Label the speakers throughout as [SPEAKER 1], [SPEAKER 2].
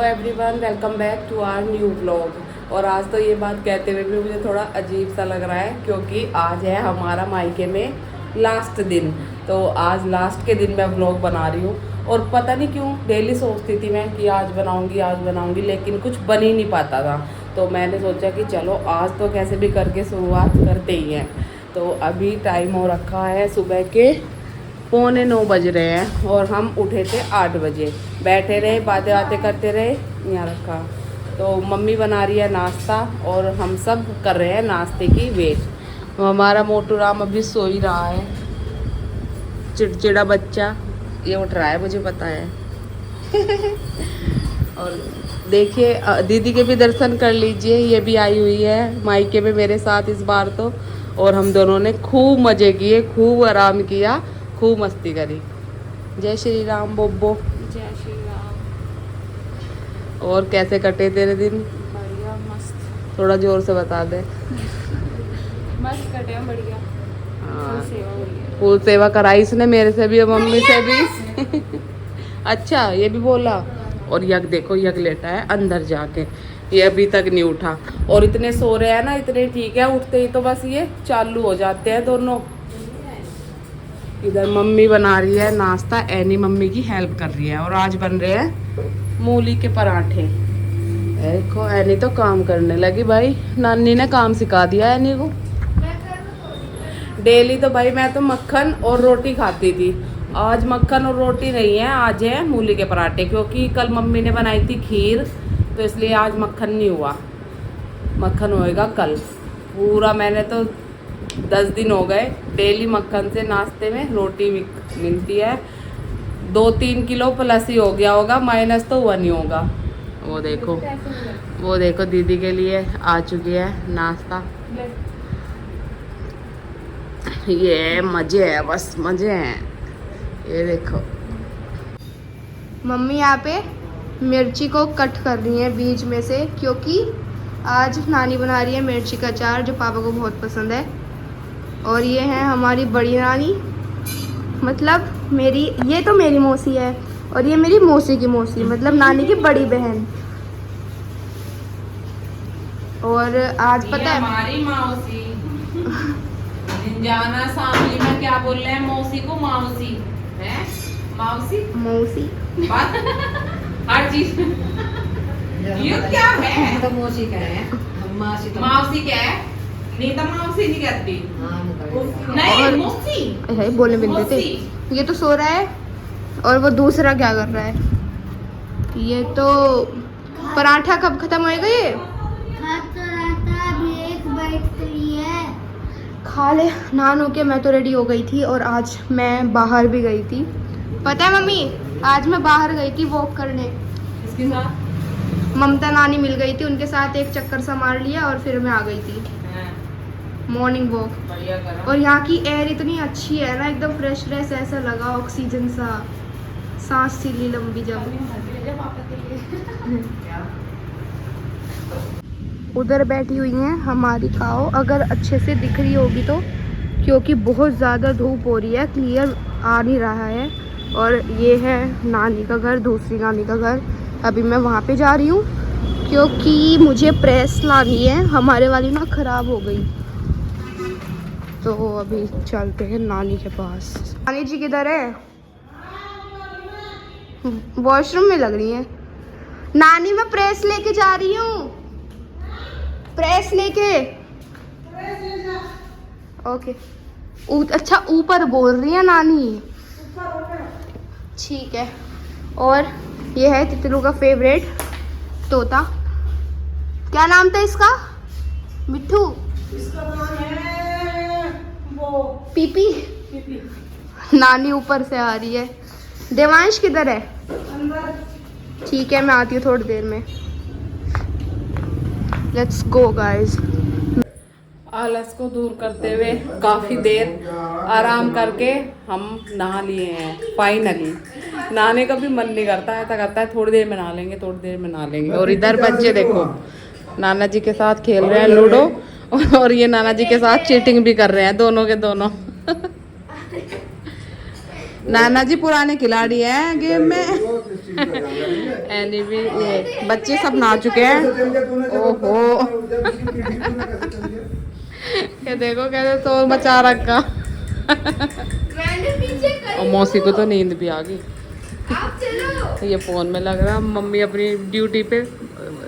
[SPEAKER 1] Everyone, welcome back to our new vlog. और आज तो ये बात कहते हुए भी मुझे थोड़ा अजीब सा लग रहा है क्योंकि आज है हमारा मायके में लास्ट दिन। तो आज लास्ट के दिन मैं व्लॉग बना रही हूँ और पता नहीं क्यों डेली सोचती थी मैं कि आज बनाऊँगी, लेकिन कुछ बन ही नहीं पाता था। तो मैंने सोचा कि चलो आज तो कैसे भी करके शुरुआत करते ही हैं। तो अभी टाइम हो रखा है सुबह के 8:45 बज रहे हैं और हम उठे थे 8 बजे। बैठे रहे, बातें करते रहे, यहाँ रखा। तो मम्मी बना रही है नाश्ता और हम सब कर रहे हैं नाश्ते की वेट। हमारा मोटू राम अभी सो ही रहा है, चिड़चिड़ा बच्चा। ये उठ रहा है, मुझे पता है। और देखिए दीदी के भी दर्शन कर लीजिए, ये भी आई हुई है मायके में मेरे साथ इस बार तो। और हम दोनों ने खूब मज़े किए, खूब आराम किया, खूब मस्ती करी। जय श्री राम बोबो।
[SPEAKER 2] जय श्री राम।
[SPEAKER 1] और कैसे कटे तेरे दिन?
[SPEAKER 2] बढ़िया मस्त।
[SPEAKER 1] थोड़ा जोर से बता दे।
[SPEAKER 2] मस्त कटे हैं, बढ़िया।
[SPEAKER 1] हाँ,
[SPEAKER 2] सेवा हुई है।
[SPEAKER 1] फूल सेवा कराई इसने मेरे से भी और मम्मी से भी। अच्छा, ये भी बोला। और यक देखो, यक लेटा है अंदर जाके, ये अभी तक नहीं उठा। और इतने सो रहे हैं ना, इतने ठीक है, उठते ही तो बस ये चालू हो जाते हैं दोनों। इधर मम्मी बना रही है नाश्ता, एनी मम्मी की हेल्प कर रही है। और आज बन रहे हैं मूली के पराठे। देखो एनी तो काम करने लगी भाई, नानी ने काम सिखा दिया एनी को। डेली तो भाई मैं तो मक्खन और रोटी खाती थी, आज मक्खन और रोटी नहीं है, आज है मूली के पराठे। क्योंकि कल मम्मी ने बनाई थी खीर, तो इसलिए आज मक्खन नहीं हुआ, मक्खन होएगा कल। पूरा मैंने तो 10 दिन हो गए डेली मक्खन से नाश्ते में रोटी मिलती है। 2-3 किलो प्लस ही हो गया होगा, माइनस तो हुआ नहीं होगा। वो देखो दीदी के लिए आ चुकी है नाश्ता। ये मजे है, बस मजे हैं। ये देखो
[SPEAKER 3] मम्मी यहाँ पे मिर्ची को कट कर रही है बीच में से, क्योंकि आज नानी बना रही है मिर्ची का अचार जो पापा को बहुत पसंद है। और ये है हमारी बड़ी नानी, मतलब मेरी, ये तो मेरी मौसी है और ये मेरी मौसी की मौसी, मतलब नानी की बड़ी बहन। और आज पता है
[SPEAKER 1] हमारी मौसी जाना सामने में क्या बोल रहे हैं, मौसी को मौसी है, मौसी
[SPEAKER 3] मौसी
[SPEAKER 1] हर चीज। ये क्या है?
[SPEAKER 4] तो मौसी का है,
[SPEAKER 1] मौसी क्या है? नहीं तो मौसी नहीं कहती। नहीं मौसी
[SPEAKER 3] है, बोलने मिलते थे। ये तो सो रहा है और वो दूसरा क्या कर रहा है? ये तो पराठा कब खत्म होएगा? ये खा ले। नहा के मैं तो रेडी हो गई थी और आज मैं बाहर भी गई थी। पता है मम्मी, आज मैं बाहर गई थी वॉक करने।
[SPEAKER 1] इसके साथ
[SPEAKER 3] ममता नानी मिल गई थी, उनके साथ एक चक्कर सा मार लिया और फिर मैं आ गई थी मॉर्निंग वॉक।
[SPEAKER 1] बढ़िया करा।
[SPEAKER 3] और यहाँ की एयर इतनी अच्छी है ना, एकदम फ्रेश फ्रेश ऐसा लगा, ऑक्सीजन सा, सांस सी ली लंबी जब। उधर बैठी हुई हैं हमारी काऊ, अगर अच्छे से दिख रही होगी तो, क्योंकि बहुत ज़्यादा धूप हो रही है, क्लियर आ नहीं रहा है। और ये है नानी का घर, दूसरी नानी का घर। अभी मैं वहाँ पे जा रही हूँ क्योंकि मुझे प्रेस लानी है, हमारे वाली ना ख़राब हो गई। तो अभी चलते हैं नानी के पास। नानी जी किधर है? वॉशरूम में लग रही है। नानी मैं प्रेस लेके जा रही हूँ, प्रेस लेके। ओके। अच्छा ऊपर बोल रही है नानी, ठीक है। और ये है तितलू का फेवरेट तोता, क्या नाम था इसका? मिट्ठू।
[SPEAKER 1] इसका नाम है वो
[SPEAKER 3] पीपी। नानी ऊपर से आ रही है। देवांश किधर है?
[SPEAKER 1] अंदर।
[SPEAKER 3] ठीक है, मैं आती हूँ थोड़ी देर में। Let's go guys.
[SPEAKER 1] आलस को दूर करते हुए काफ़ी देर आराम करके हम नहा लिए हैं फाइनली। नहाने का भी मन नहीं करता है, ऐसा करता है थोड़ी देर में नहा लेंगे, थोड़ी देर में नहा लेंगे। और इधर बच्चे देखो नाना जी के साथ खेल रहे हैं लूडो, और ये नाना जी के साथ चीटिंग भी कर रहे हैं, दोनों के दोनों। नाना जी पुराने खिलाड़ी हैं गेम में। एनीवे ये बच्चे सब नहा चुके हैं। ओहो ये देखो कैसे शोर मचा रखा। और मौसी को तो नींद भी आ गई। ये फोन में लग रहा, मम्मी अपनी ड्यूटी पे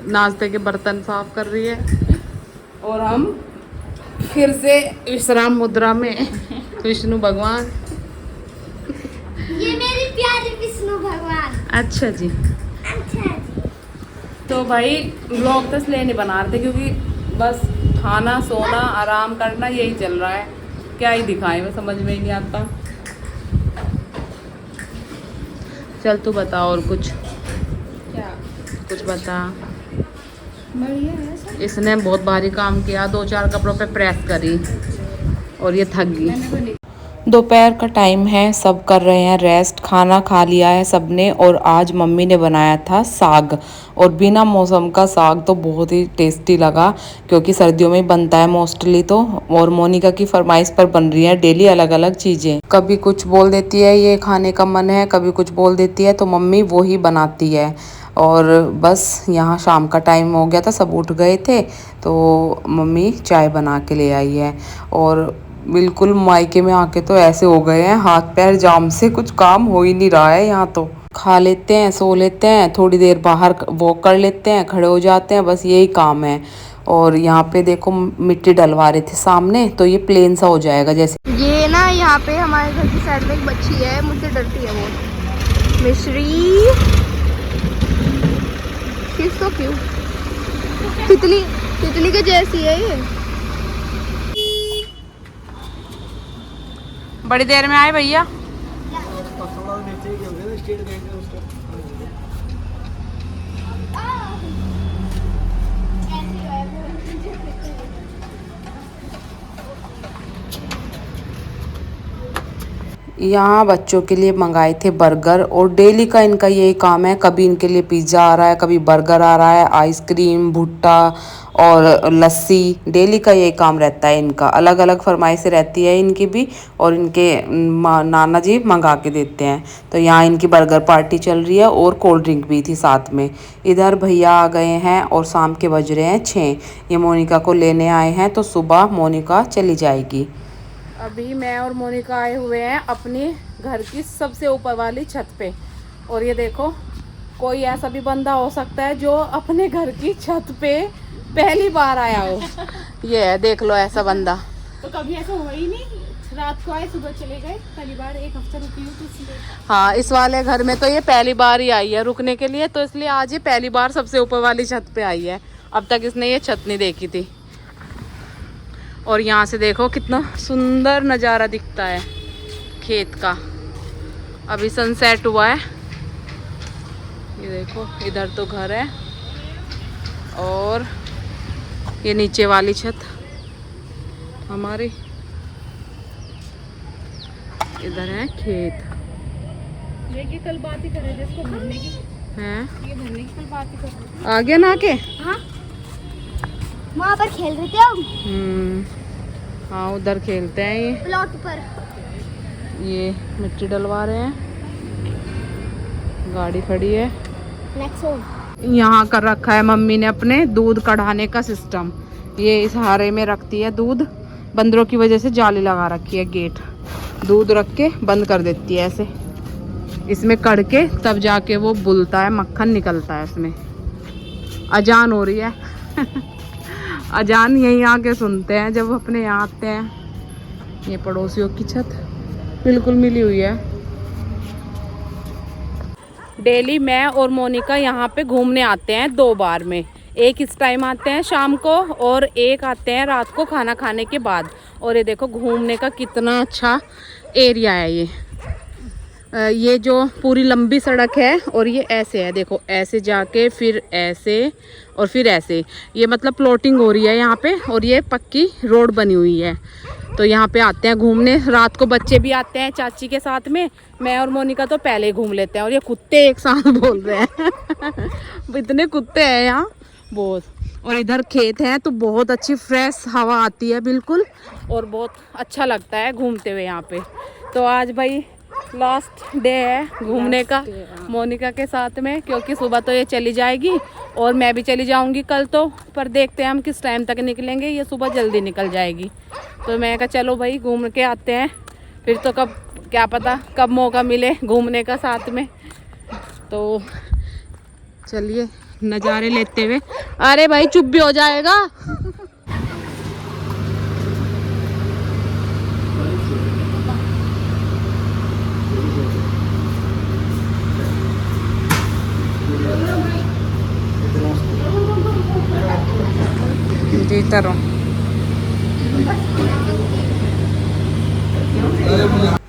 [SPEAKER 1] नाश्ते के बर्तन साफ कर रही है और हम फिर से विश्राम मुद्रा में। विष्णु भगवान,
[SPEAKER 3] ये मेरे प्यारे विष्णु भगवान।
[SPEAKER 1] अच्छा जी।
[SPEAKER 3] अच्छा जी।
[SPEAKER 1] तो भाई व्लॉग तो इसलिए नहीं बना रहे थे क्योंकि बस खाना सोना आराम करना यही चल रहा है। क्या ही दिखाएं, मैं समझ में ही नहीं आता। चल तू बता और कुछ,
[SPEAKER 2] क्या
[SPEAKER 1] कुछ बता।
[SPEAKER 2] बढ़िया है सब।
[SPEAKER 1] इसने बहुत भारी काम किया, 2-4 कपड़ों पे प्रेस करी और ये थक गई। दोपहर का टाइम है, सब कर रहे हैं रेस्ट। खाना खा लिया है सबने और आज मम्मी ने बनाया था साग, और बिना मौसम का साग तो बहुत ही टेस्टी लगा क्योंकि सर्दियों में ही बनता है मोस्टली तो। और मोनिका की फरमाइश पर बन रही है डेली अलग अलग चीज़ें। कभी कुछ बोल देती है ये खाने का मन है, कभी कुछ बोल देती है, तो मम्मी वो ही बनाती है। और बस यहाँ शाम का टाइम हो गया था, सब उठ गए थे तो मम्मी चाय बना के ले आई है। और बिल्कुल मायके में आके तो ऐसे हो गए हैं हाथ पैर जाम से, कुछ काम हो ही नहीं रहा है यहाँ तो। खा लेते हैं, सो लेते हैं, थोड़ी देर बाहर वॉक कर लेते हैं, खड़े हो जाते हैं, बस यही काम है। और यहाँ पे देखो मिट्टी डलवा रहे थे सामने, तो ये प्लेन सा हो जाएगा जैसे।
[SPEAKER 3] ये ना यहाँ पे हमारे घर की साइड में एक बच्ची है, मुझसे डरती है बहुत। मिश्री तो क्यों तितली, तितली के जैसी है ये।
[SPEAKER 1] बड़ी देर में आए भैया। यहाँ बच्चों के लिए मंगाए थे बर्गर, और डेली का इनका यही काम है, कभी इनके लिए पिज़्ज़ा आ रहा है, कभी बर्गर आ रहा है, आइसक्रीम, भुट्टा और लस्सी, डेली का यही काम रहता है इनका। अलग अलग फरमाइशें रहती है इनकी भी, और इनके नाना जी मंगा के देते हैं। तो यहाँ इनकी बर्गर पार्टी चल रही है और कोल्ड ड्रिंक भी थी साथ में। इधर भैया आ गए हैं और शाम के बज रहे हैं 6। ये मोनिका को लेने आए हैं, तो सुबह मोनिका चली जाएगी। अभी मैं और मोनिका आए हुए हैं अपने घर की सबसे ऊपर वाली छत पे। और ये देखो, कोई ऐसा भी बंदा हो सकता है जो अपने घर की छत पे पहली बार आया हो। ये है, देख लो ऐसा बंदा।
[SPEAKER 2] तो कभी ऐसा हुआ ही नहीं, रात को आए सुबह चले गए, पहली बार एक हफ्ता रुकी हूँ तो इसलिए।
[SPEAKER 1] हाँ, इस वाले घर में तो ये पहली बार ही आई है रुकने के लिए, तो इसलिए आज ये पहली बार सबसे ऊपर वाली छत पे आई है। अब तक इसने ये छत नहीं देखी थी। और यहाँ से देखो कितना सुंदर नज़ारा दिखता है खेत का। अभी सनसेट हुआ है, ये देखो इधर तो घर है और ये नीचे वाली छत हमारी, इधर है खेत।
[SPEAKER 2] ये कल बात ही कर रहे थे इसको भरने की,
[SPEAKER 1] हैं
[SPEAKER 2] ये भरने की कल बात ही कर रहे थे।
[SPEAKER 1] आ गया ना के।
[SPEAKER 3] हाँ, वहाँ पर खेल रहे थे हम।
[SPEAKER 1] हाँ, उधर खेलते हैं। ये
[SPEAKER 3] प्लॉट पर
[SPEAKER 1] ये मिट्टी डलवा रहे हैं, गाड़ी खड़ी है। यहाँ कर रखा है मम्मी ने अपने दूध कढ़ाने का सिस्टम। ये इस हारे में रखती है दूध, बंदरों की वजह से जाली लगा रखी है, गेट दूध रख के बंद कर देती है ऐसे। इसमें कढ़ के तब जाके वो बुलता है, मक्खन निकलता है इसमें। अजान हो रही है अजान यहीं आके सुनते हैं जब अपने यहाँ आते हैं। ये पड़ोसियों की छत बिल्कुल मिली हुई है। डेली मैं और मोनिका यहाँ पे घूमने आते हैं 2 बार में। एक इस टाइम आते हैं शाम को और एक आते हैं रात को खाना खाने के बाद। और ये देखो घूमने का कितना अच्छा एरिया है ये जो पूरी लंबी सड़क है और ये ऐसे है, देखो ऐसे जाके फिर ऐसे और फिर ऐसे। ये मतलब प्लॉटिंग हो रही है यहाँ पे और ये पक्की रोड बनी हुई है। तो यहाँ पे आते हैं घूमने, रात को बच्चे भी आते हैं चाची के साथ में। मैं और मोनिका तो पहले ही घूम लेते हैं। और ये कुत्ते एक साथ बोल रहे हैं इतने कुत्ते हैं यहाँ बहुत। और इधर खेत है तो बहुत अच्छी फ्रेश हवा आती है बिल्कुल, और बहुत अच्छा लगता है घूमते हुए यहाँ पे। तो आज भाई लास्ट डे है घूमने का मोनिका के साथ में, क्योंकि सुबह तो ये चली जाएगी और मैं भी चली जाऊंगी कल तो, पर देखते हैं हम किस टाइम तक निकलेंगे। ये सुबह जल्दी निकल जाएगी, तो मैं कहा चलो भाई घूम के आते हैं, फिर तो कब क्या पता कब मौका मिले घूमने का साथ में। तो चलिए नज़ारे लेते हुए। अरे भाई चुप भी हो जाएगा। जी तरो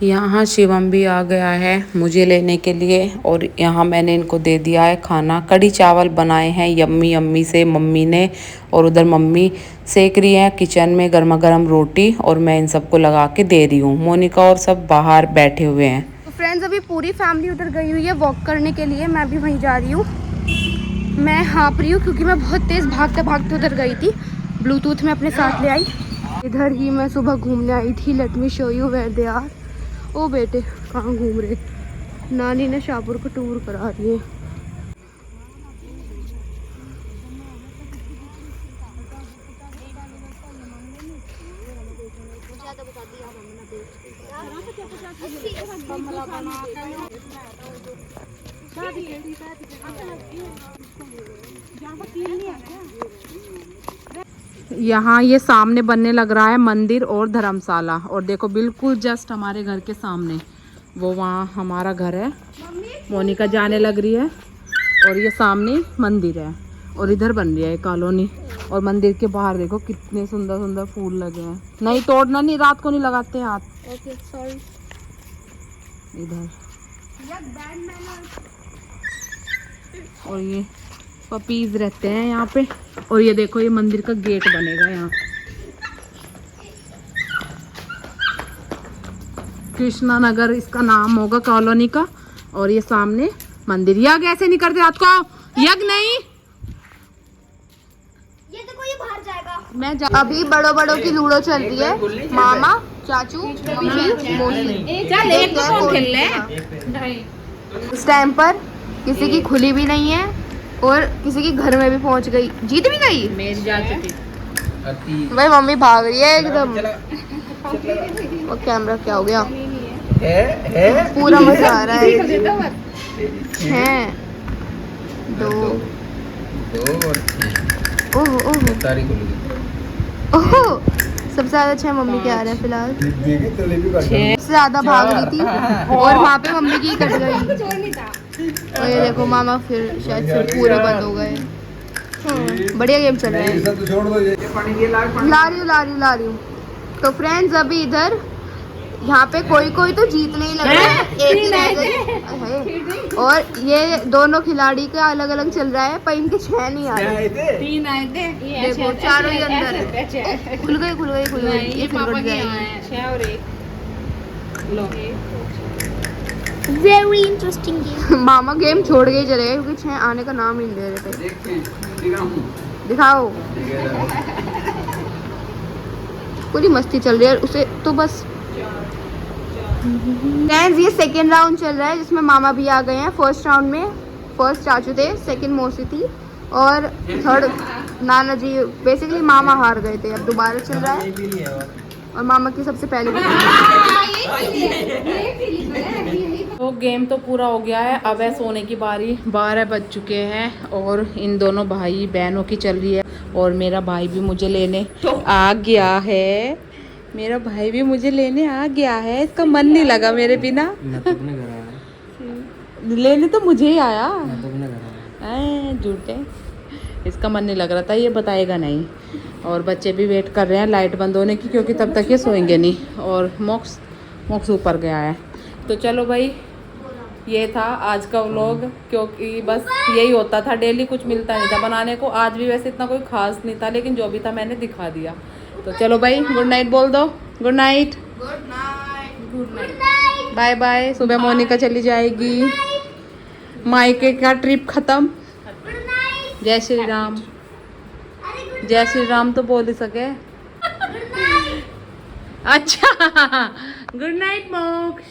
[SPEAKER 1] यहाँ शिवम भी आ गया है मुझे लेने के लिए, और यहाँ मैंने इनको दे दिया है खाना। कढ़ी चावल बनाए हैं यम्मी यम्मी से मम्मी ने, और उधर मम्मी सेक रही है किचन में गर्मा गर्म रोटी, और मैं इन सबको लगा के दे रही हूँ। मोनिका और सब बाहर बैठे हुए हैं।
[SPEAKER 3] तो फ्रेंड्स अभी पूरी फैमिली उधर गई हुई है वॉक करने के लिए, मैं भी वहीं जा रही हूँ। मैं हाँप रही हूँ क्योंकि मैं बहुत तेज़ भागते भागते उधर गई थी, ब्लूटूथ में अपने साथ ले आई। इधर ही मैं सुबह घूमने आई थी। Let me show you where they are. ओ बेटे कहाँ घूम रहे? नानी ने शाहपुर को टूर करा रही है।
[SPEAKER 1] यहाँ ये सामने बनने लग रहा है मंदिर और धर्मशाला, और देखो बिल्कुल जस्ट हमारे घर के सामने वो वहाँ हमारा घर है। मोनिका जाने लग रही है, और ये सामने मंदिर है, और इधर बन रही है कॉलोनी। और मंदिर के बाहर देखो कितने सुंदर सुंदर फूल लगे हैं। नहीं तोड़ना नहीं, रात को नहीं लगाते हाथ।
[SPEAKER 3] Okay sorry.
[SPEAKER 1] इधर और ये पपीज रहते हैं यहाँ पे, और ये देखो ये मंदिर का गेट बनेगा यहाँ। कृष्णा नगर इसका नाम होगा कॉलोनी का, और ये सामने मंदिर। यज्ञ ऐसे नहीं करते रात को, यज्ञ नहीं।
[SPEAKER 3] ये देखो ये बाहर जाएगा। अभी बड़ों बड़ों की लूडो चल रही है। मामा, चाचू, मम्मी, मौसी।
[SPEAKER 1] चल एक तो कौन खेल ले।
[SPEAKER 3] इस टाइम पर किसी की खुली भी नहीं है, और किसी के घर में भी पहुंच गई। जीत भी गई।
[SPEAKER 1] मेरी जा चुकी।
[SPEAKER 3] भाई मम्मी भाग रही है एकदम। वो कैमरा क्या हो गया? पूरा मजा आ रहा है। 6 2 ओह ओह सबसे ज्यादा 6 मम्मी के आ रहे हैं फिलहाल। सबसे ज्यादा भाग रही थी, और वहाँ पे मम्मी की कट गई। और ये देखो मामा फिर शायद से पूरे बंद हो गए। बढ़िया गेम चल रहा है। ला रही हूँ। तो फ्रेंड्स अभी इधर यहाँ पे कोई कोई तो जीतने ही लग रहा है। एक ही रह गई। और ये दोनों खिलाड़ी का अलग अलग चल रहा है, पर इनके 6 नहीं आ रहे।
[SPEAKER 1] 3 आए थे।
[SPEAKER 3] देखो चारों ही अंदर है। खुल गई। ये फिर बढ़ जाएगी।
[SPEAKER 1] 6 और 1 लो।
[SPEAKER 3] Very interesting. मामा गेम छोड़ के ही चले गए क्योंकि 6 आने का नाम ही नहीं ले रहे थे। दिखाओ। पूरी मस्ती चल रही है उसे तो बस। गाइस ये सेकंड राउंड चल रहा है जिसमें मामा भी आ गए हैं। फर्स्ट राउंड में फर्स्ट चाचू थे, सेकंड मौसी थी, और थर्ड नाना जी। बेसिकली मामा हार गए थे, अब दोबारा चल रहा है, और मामा की सबसे पहले
[SPEAKER 1] तो गेम तो पूरा हो गया है। अब है सोने की बारी। 12 बज चुके हैं, और इन दोनों भाई बहनों की चल रही है, और मेरा भाई भी मुझे लेने आ गया है। मेरा भाई भी मुझे लेने आ गया है। इसका मन नहीं लगा मेरे बिना। लेने तो मुझे ही आया। झूठे, इसका मन नहीं लग रहा था, ये बताएगा नहीं। और बच्चे भी वेट कर रहे हैं लाइट बंद होने की, क्योंकि तब तक ये सोएंगे नहीं। और मोक्स ऊपर गया है। तो चलो भाई ये था आज का व्लॉग, क्योंकि बस यही होता था डेली, कुछ मिलता नहीं था बनाने को। आज भी वैसे इतना कोई खास नहीं था, लेकिन जो भी था मैंने दिखा दिया। तो चलो भाई गुड नाइट बोल दो। Good night. Bye bye. सुबह मोनिका चली जाएगी। मायके का ट्रिप खत्म। जय श्री राम। जय श्री राम तो बोल ही सके। अच्छा good night Moksh.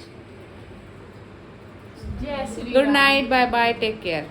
[SPEAKER 1] Good night, bye bye, take care.